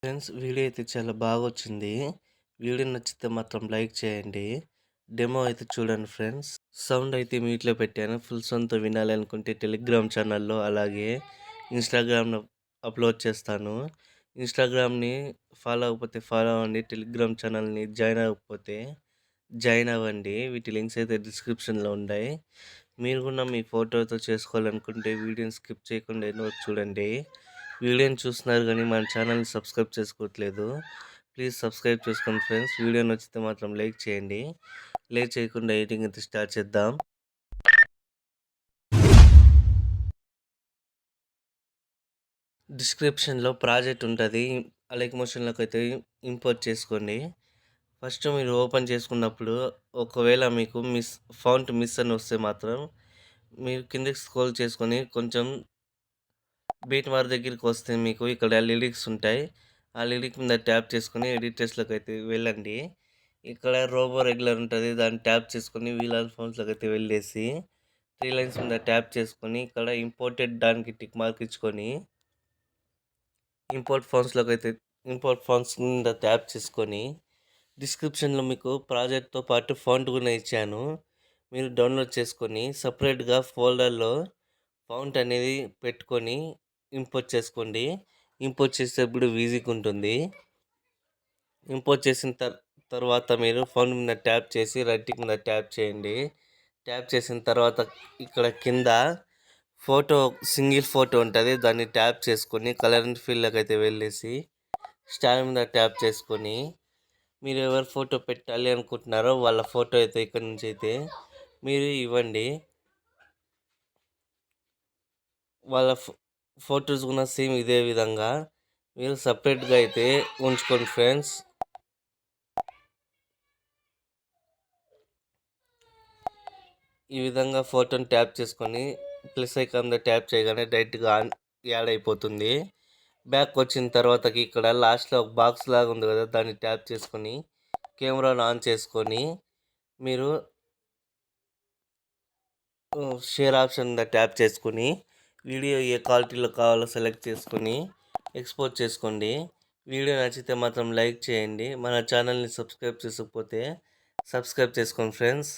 Friends, video అయితే చాలా బాగొచ్చింది. Video నచ్చితే మాత్రం లైక్ చేయండి. డెమో అయితే చూడండి ఫ్రెండ్స్. సౌండ్ అయితే మ్యూట్లో పెట్టాను. ఫుల్ సౌండ్‌తో వినాలి అనుకుంటే టెలిగ్రామ్ ఛానల్‌లో, అలాగే ఇన్‌స్టాగ్రామ్‌లో అప్‌లోడ్ చేస్తాను. ఇన్‌స్టాగ్రామ్‌ని ఫాలో అవ్వకపోతే ఫాలో అవ్వండి. టెలిగ్రామ్ ఛానల్‌ని జాయిన్ అవ్వకపోతే జాయిన్ అవ్వండి. వీటి లింక్స్ అయితే డిస్క్రిప్షన్‌లో ఉన్నాయి. మీరు కూడా మీ ఫోటోతో చేసుకోవాలనుకుంటే వీడియోని స్కిప్ చేయకుండా ఎండ్ వరకు చూడండి. వీడియోని చూస్తున్నారు కానీ మన ఛానల్ని సబ్స్క్రైబ్ చేసుకోవట్లేదు. ప్లీజ్ సబ్స్క్రైబ్ చేసుకోండి ఫ్రెండ్స్. వీడియో నచ్చితే మాత్రం లైక్ చేయండి. లేట్ చేయకుండా ఎడిటింగ్ అయితే స్టార్ట్ చేద్దాం. డిస్క్రిప్షన్లో ప్రాజెక్ట్ ఉంటుంది. లైక్ మోషన్లోకి అయితే ఇంపోర్ట్ చేసుకోండి. ఫస్ట్ మీరు ఓపెన్ చేసుకున్నప్పుడు ఒకవేళ మీకు ఫాంట్ మిస్ అని వస్తే మాత్రం మీరు కిందకి స్క్రోల్ చేసుకొని కొంచెం బీట్ మార్ దగ్గరికి వస్తే మీకు ఇక్కడ లిరిక్స్ ఉంటాయి. ఆ లిరిక్ మీద ట్యాప్ చేసుకొని ఎడిటర్స్లోకి అయితే వెళ్ళండి. ఇక్కడ రోబో రెగ్యులర్ ఉంటుంది. దాన్ని ట్యాప్ చేసుకొని వీలాన్ ఫోన్స్లోకి అయితే వెళ్ళేసి 3 లైన్స్ మీద ట్యాప్ చేసుకొని ఇక్కడ ఇంపోర్టెడ్ దానికి టిక్ మార్క్ ఇచ్చుకొని ఇంపోర్ట్ ఫాంట్స్ మీద ట్యాప్ చేసుకొని డిస్క్రిప్షన్లో మీకు ప్రాజెక్ట్తో పాటు ఫాంట్ కూడా ఇచ్చాను. మీరు డౌన్లోడ్ చేసుకొని సపరేట్గా ఫోల్డర్లో ఫాంట్ అనేది పెట్టుకొని ఇంపోర్ట్ చేసుకోండి. ఇంపోర్ట్ చేసేటప్పుడు ఈజీగా ఉంటుంది. ఇంపోర్ట్ చేసిన తర్వాత మీరు ఫాంట్ మీద ట్యాప్ చేసి రైట్ టిక్ మీద ట్యాప్ చేయండి. ట్యాప్ చేసిన తర్వాత ఇక్కడ కింద సింగిల్ ఫోటో ఉంటుంది. దాన్ని ట్యాప్ చేసుకొని కలర్ అండ్ ఫీల్డ్లోకి అయితే వెళ్ళేసి స్టార్ మీద ట్యాప్ చేసుకొని మీరు ఎవరి ఫోటో పెట్టాలి అనుకుంటున్నారో వాళ్ళ ఫోటో అయితే ఇక్కడ నుంచి అయితే మీరు ఇవ్వండి. వాళ్ళ ఫొటోస్ కూడా సేమ్ ఇదే విధంగా మీరు సపరేట్గా అయితే ఉంచుకోండి ఫ్రెండ్స్. ఈ విధంగా ఫోటోని ట్యాప్ చేసుకొని ప్లస్ ఐకాన్ మీద ట్యాప్ చేయగానే డైరెక్ట్గా యాడ్ అయిపోతుంది. బ్యాక్ వచ్చిన తర్వాతకి ఇక్కడ లాస్ట్లో ఒక బాక్స్ లాగా ఉంది కదా, దాన్ని ట్యాప్ చేసుకొని కెమెరాను ఆన్ చేసుకొని మీరు షేర్ ఆప్షన్ మీద ట్యాప్ చేసుకొని వీడియో ఏ క్వాలిటీలో కావాలో సెలెక్ట్ చేసుకొని ఎక్స్పోర్ట్ చేసుకోండి. వీడియో నచ్చితే మాత్రం లైక్ చేయండి. మన ఛానల్ని సబ్స్క్రైబ్ చేసుకోకపోతే సబ్స్క్రైబ్ చేసుకోండి ఫ్రెండ్స్.